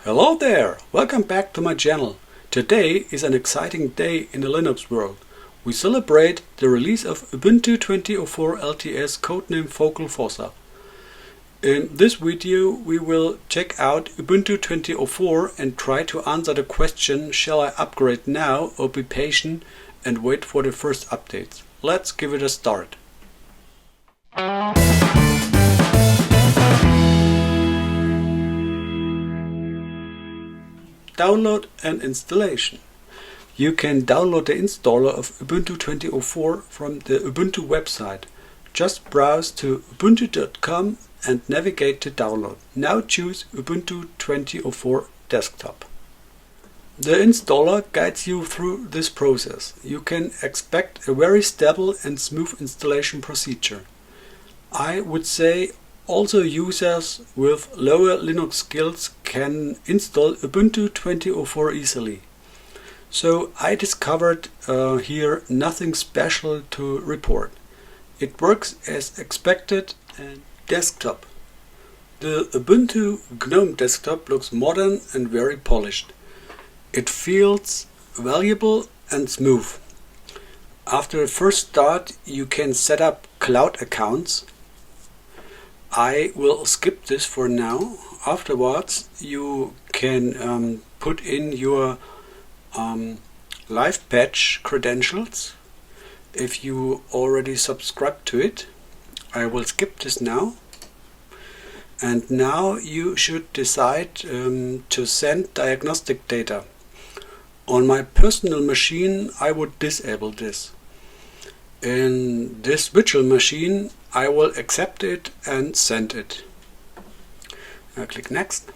Hello there! Welcome back to my channel. Today is an exciting day in the Linux world. We celebrate the release of Ubuntu 20.04 LTS codename Fossa. In this video we will check out Ubuntu 20.04 and try to answer the question, shall I upgrade now or be patient and wait for the first updates? Let's give it a start. Download and installation. You can download the installer of Ubuntu 20.04 from the Ubuntu website. Just browse to ubuntu.com and navigate to download. Now choose Ubuntu 20.04 desktop. The installer guides you through this process. You can expect a very stable and smooth installation procedure. I would say also users with lower Linux skills can install Ubuntu 20.04 easily. So I discovered here nothing special to report. It works as expected and desktop. The Ubuntu GNOME desktop looks modern and very polished. It feels valuable and smooth. After a first start you can set up cloud accounts. I will skip this for now. Afterwards you can put in your live patch credentials if you already subscribed to it. I will skip this now. And now you should decide to send diagnostic data. On my personal machine I would disable this. In this virtual machine I will accept it and send it. I click next.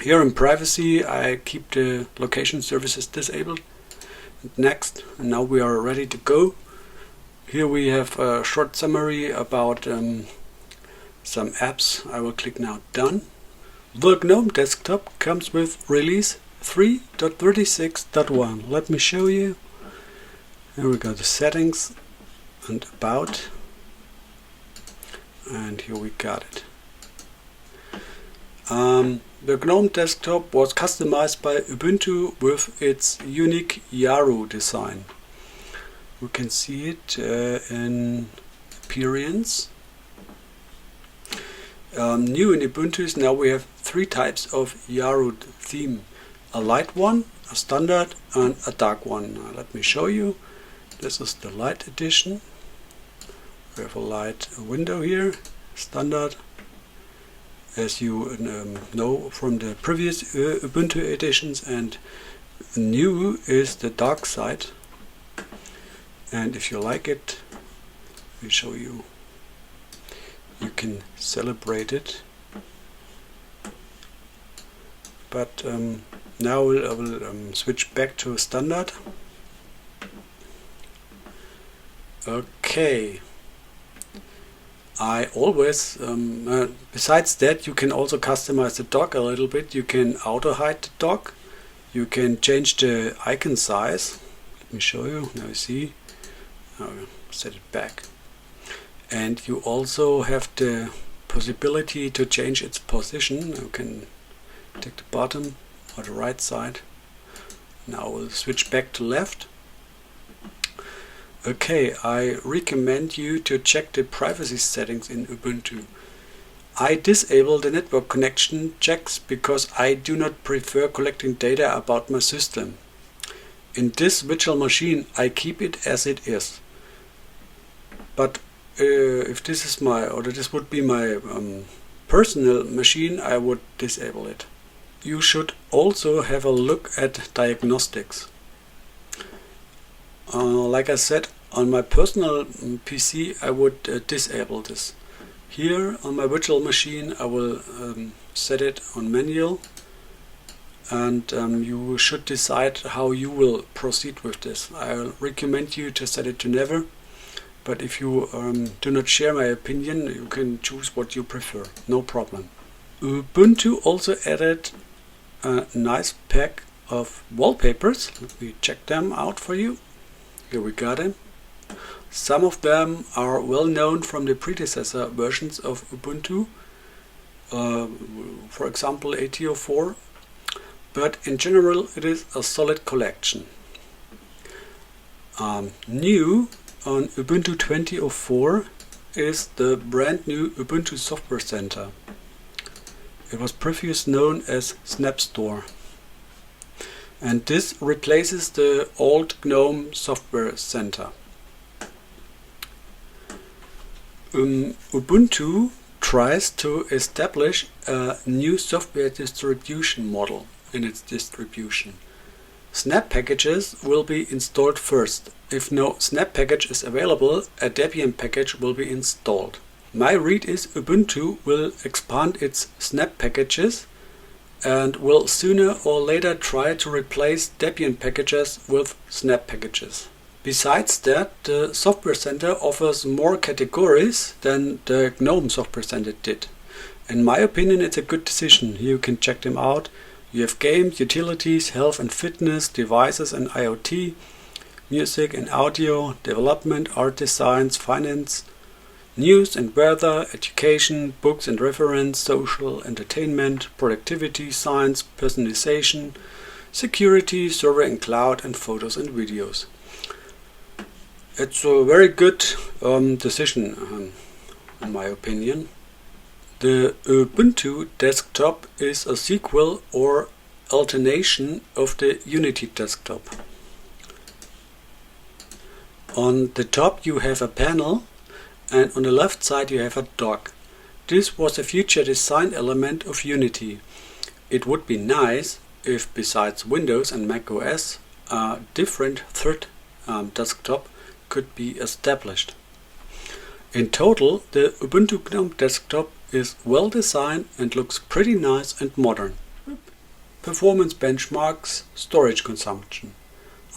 Here in privacy I keep the location services disabled. Next, and now we are ready to go. Here we have a short summary about some apps. I will click now done. The GNOME desktop comes with release 3.36.1. Let me show you. Here we go, the settings and about, and here we got it. The GNOME desktop was customized by Ubuntu with its unique Yaru design. We can see it in appearance. New in Ubuntu is now we have three types of Yaru theme. A light one, a standard and a dark one. Now, let me show you. This is the light edition. We have a light window here, standard. As you know from the previous Ubuntu editions, and new is the dark side. And if you like it, we show you. You can celebrate it. But now I will switch back to standard. Okay. I always, besides that, you can also customize the dock a little bit. You can auto hide the dock. You can change the icon size. Let me show you. Now you see. I'll set it back. And you also have the possibility to change its position. You can take the bottom or the right side. Now we'll switch back to left. Okay, I recommend you to check the privacy settings in Ubuntu. I disable the network connection checks because I do not prefer collecting data about my system. In this virtual machine I keep it as it is. But if this is this would be my personal machine, I would disable it. You should also have a look at diagnostics. Like I said, on my personal PC I would disable this. Here on my virtual machine I will set it on manual, and you should decide how you will proceed with this. I recommend you to set it to never, but if you do not share my opinion, you can choose what you prefer, no problem. Ubuntu also added a nice pack of wallpapers. Let me check them out for you. Here we got them. Some of them are well known from the predecessor versions of Ubuntu. for example AT04, but in general it is a solid collection. New on Ubuntu 20.04 is the brand new Ubuntu Software Center. It was previously known as Snap Store, and this replaces the old GNOME Software Center. Ubuntu tries to establish a new software distribution model in its distribution. Snap packages will be installed first. If no Snap package is available, a Debian package will be installed. My read is Ubuntu will expand its Snap packages and will sooner or later try to replace Debian packages with Snap packages. Besides that, the Software Center offers more categories than the GNOME Software Center did. In my opinion, it's a good decision. You can check them out. You have games, utilities, health and fitness, devices and IoT, music and audio, development, art designs, finance, news and weather, education, books and reference, social, entertainment, productivity, science, personalization, security, server and cloud, and photos and videos. It's a very good decision, in my opinion. The Ubuntu desktop is a sequel or alternation of the Unity desktop. On the top you have a panel, and on the left side you have a dock. This was a future design element of Unity. It would be nice if besides Windows and Mac OS a different third desktop could be established. In total, the Ubuntu GNOME desktop is well designed and looks pretty nice and modern. Performance benchmarks, storage consumption.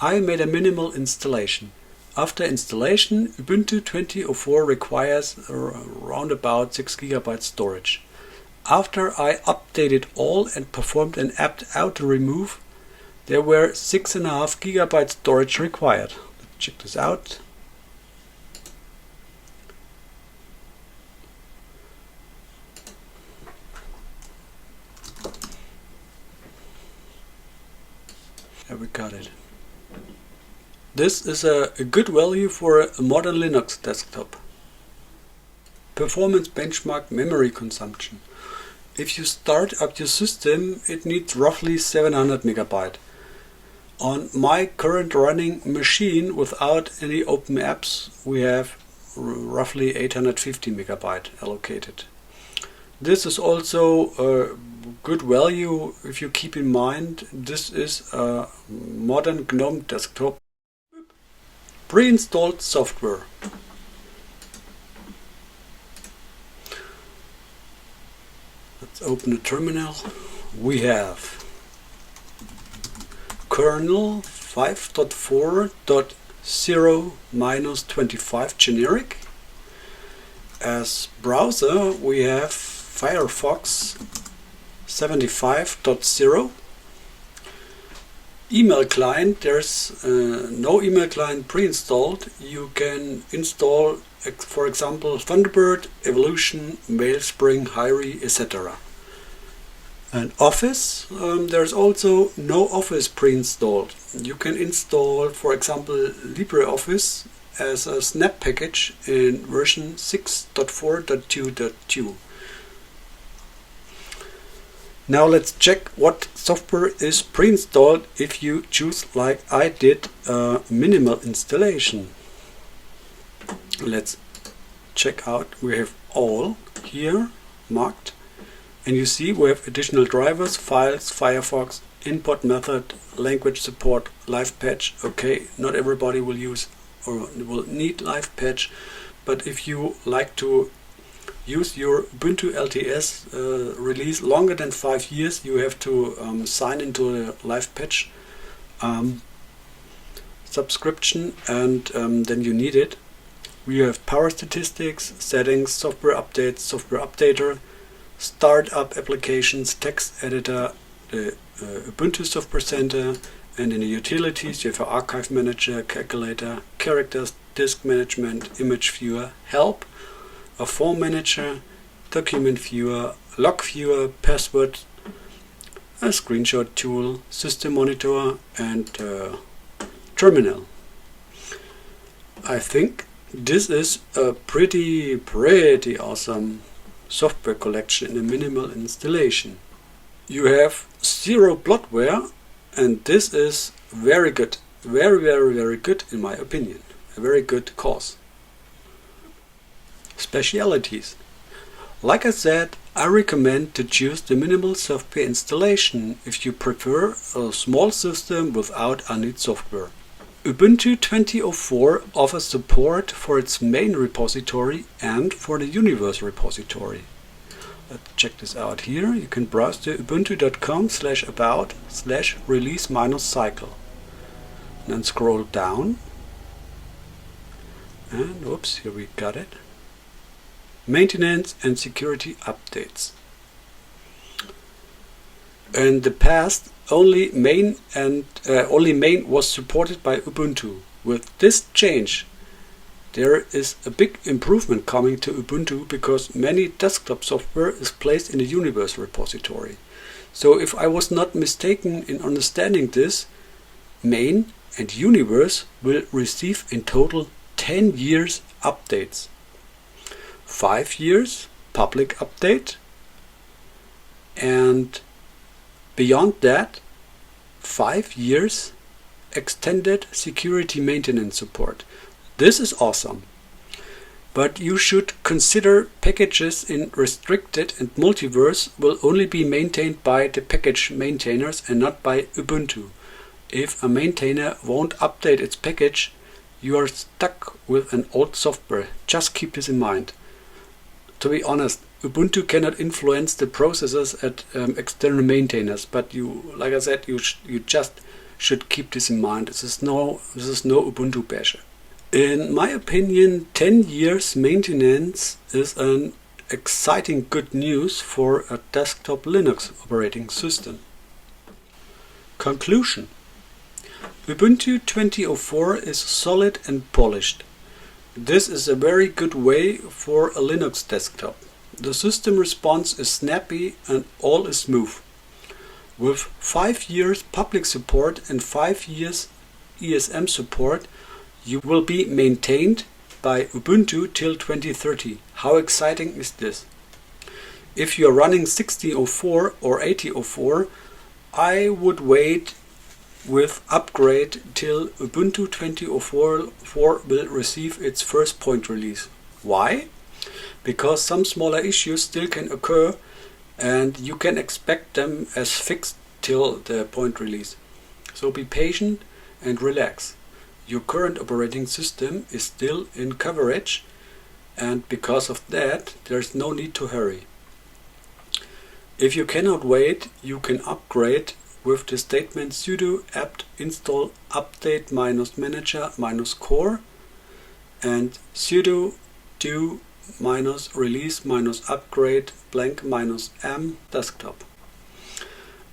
I made a minimal installation. After installation, Ubuntu 20.04 requires around about 6 GB storage. After I updated all and performed an apt auto remove, there were 6.5 GB storage required. Let's check this out. There we got it. This is a good value for a modern Linux desktop. Performance benchmark memory consumption. If you start up your system, it needs roughly 700 MB. On my current running machine without any open apps, we have roughly 850 MB allocated. This is also a good value if you keep in mind this is a modern GNOME desktop. Pre-installed software. Let's open the terminal. We have kernel 5.4.0-25 generic. As browser we have Firefox 75.0. Email client, there's no email client pre-installed. You can install, for example, Thunderbird, Evolution, Mailspring, Hyri, etc. And Office, there's also no Office pre-installed. You can install, for example, LibreOffice as a snap package in version 6.4.2.2. Now let's check what software is pre-installed if you choose, like I did, a minimal installation. Let's check out. We have all here marked, and you see we have additional drivers, files, Firefox, import method, language support, live patch. Okay, not everybody will use or will need live patch, but if you like to use your Ubuntu LTS release longer than 5 years, you have to sign into the live patch subscription, and then you need it. We have power statistics, settings, software updates, software updater, startup applications, text editor, the Ubuntu Software Center, and in the utilities you have an archive manager, calculator, characters, disk management, image viewer, help, a form manager, document viewer, log viewer, password, a screenshot tool, system monitor, and terminal. I think this is a pretty awesome software collection in a minimal installation. You have zero bloatware, and this is very good. Very good in my opinion. A very good course. Specialities. Like I said, I recommend to choose the minimal software installation if you prefer a small system without unneeded software. Ubuntu 20.04 offers support for its main repository and for the universe repository. Let's check this out here. You can browse to ubuntu.com/about/release-cycle. And then scroll down. And oops, here we got it. Maintenance and security updates. In the past, only main was supported by Ubuntu. With this change, there is a big improvement coming to Ubuntu because many desktop software is placed in the universe repository. So if I was not mistaken in understanding this, main and universe will receive in total 10 years updates. 5 years public update, and beyond that 5 years extended security maintenance support. This is awesome. But you should consider packages in restricted and multiverse will only be maintained by the package maintainers and not by Ubuntu. If a maintainer won't update its package, you are stuck with an old software. Just keep this in mind. To be honest, Ubuntu cannot influence the processes at external maintainers, but like I said, you just should keep this in mind. This is no Ubuntu bash. In my opinion, 10 years maintenance is an exciting good news for a desktop Linux operating system. Conclusion. Ubuntu 20.04 is solid and polished. This is a very good way for a Linux desktop. The system response is snappy and all is smooth. With 5 years public support and 5 years ESM support, you will be maintained by Ubuntu till 2030. How exciting is this? If you are running 16.04 or 80.04, I would wait with upgrade till Ubuntu 20.04 will receive its first point release. Why? Because some smaller issues still can occur and you can expect them as fixed till the point release. So be patient and relax. Your current operating system is still in coverage, and because of that there's no need to hurry. If you cannot wait, you can upgrade with the statement sudo apt install update -manager -core and sudo do -release -upgrade blank -m desktop.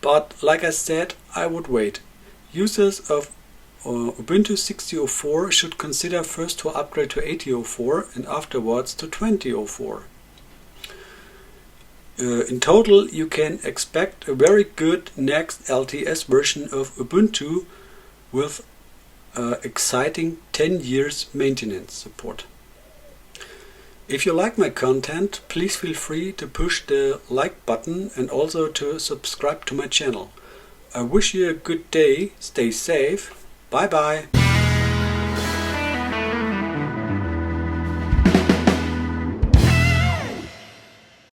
But like I said, I would wait. Users of Ubuntu 16.04 should consider first to upgrade to 80.04 and afterwards to 20.04. In total, you can expect a very good next LTS version of Ubuntu with exciting 10 years maintenance support. If you like my content, please feel free to push the like button and also to subscribe to my channel. I wish you a good day, stay safe, bye bye!